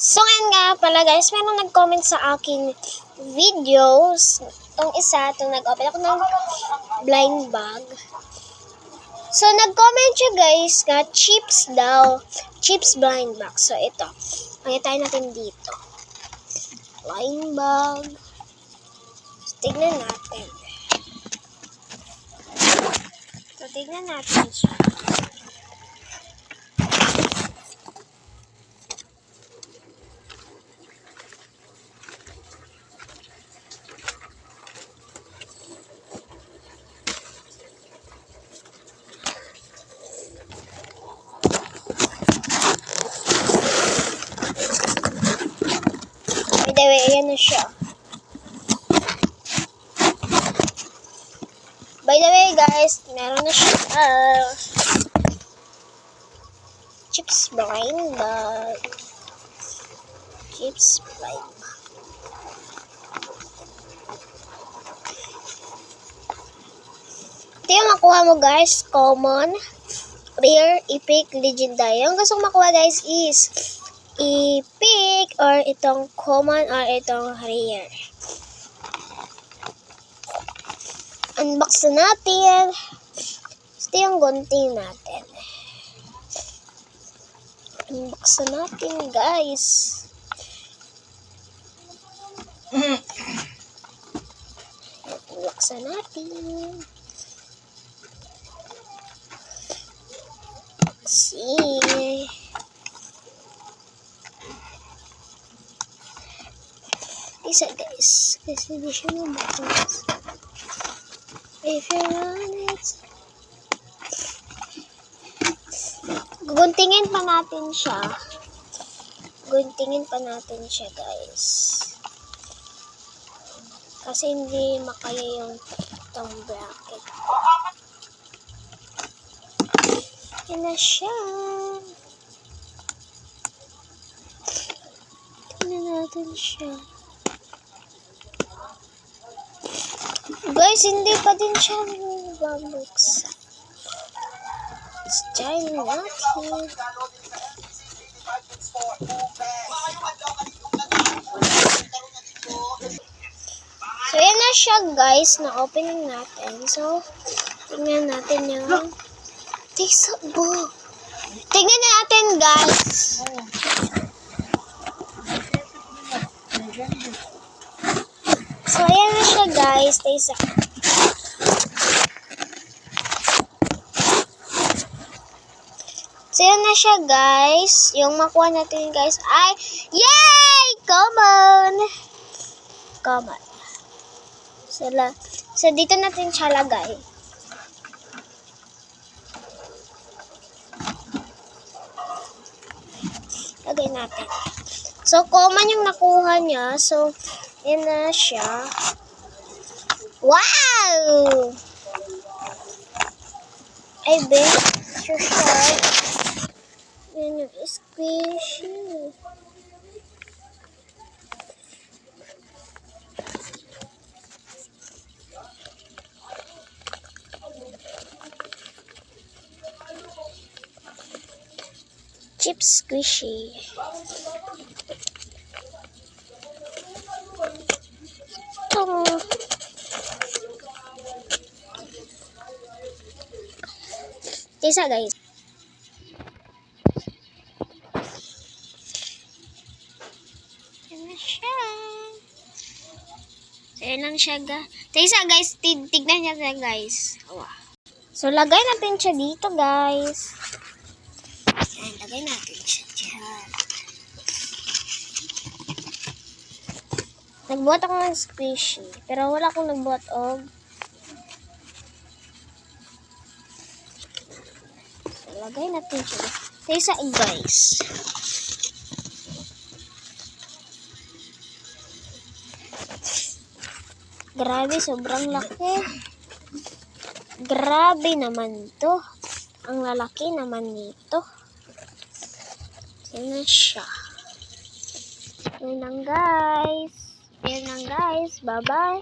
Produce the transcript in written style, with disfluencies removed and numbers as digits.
So, ngayon nga pala guys, meron nag-comment sa aking videos. Itong isa, nag-open ako ng blind bag. So, nag-comment siya guys nga chips daw. Chips blind bag. So, ito. Pangitayin natin dito. Blind bag. So, tignan natin. So, tignan natin siya. By the way, ayan na siya. By the way, guys, meron na siya. Chips blind bag. Chips blind bag. Ito yung makuha mo, guys. Common, rare, epic, legendary. Yung gusto kong makuha, guys, is epic or itong common or itong rare. Unbox na natin. Ito yung gunting natin. Unbox na natin, guys. Unbox na natin. See. Isa, guys. Kasi hindi siya mabukas. If you want it. Guntingin pa natin siya. Guntingin pa natin siya, guys. Kasi hindi makaya yung itong bracket. Yan na siya. Tingnan natin siya. Guys, hindi pa din siya babuksan. Let's try natin. So, yan na siya, guys, na opening natin. So, tingnan natin yung tisabo. Tingnan natin, guys. So, ayan na siya, guys. So, ayan na siya, guys. Yung makuha natin, guys, ay, yay! Common! Common. So, dito natin siya lagay. Lagay natin. So, common yung nakuha niya. So, yan na siya. Wow! Ay, bet. So sharp. Yan yung squishy. Chips squishy. Isa, guys. Yan na siya. So, yan lang siya, guys. Isa, guys. Tignan niya siya, guys. So, lagay natin siya dito, guys. Yan, lagay natin siya dyan. Nagbuhat ako ng squishy. Pero wala akong nagbuhat og. So, lagay natin siya. Isa, guys. Grabe, sobrang laki. Grabe naman to. Ang lalaki naman nito. Yan na siya. Yan lang, guys. Yan lang, guys. Bye-bye.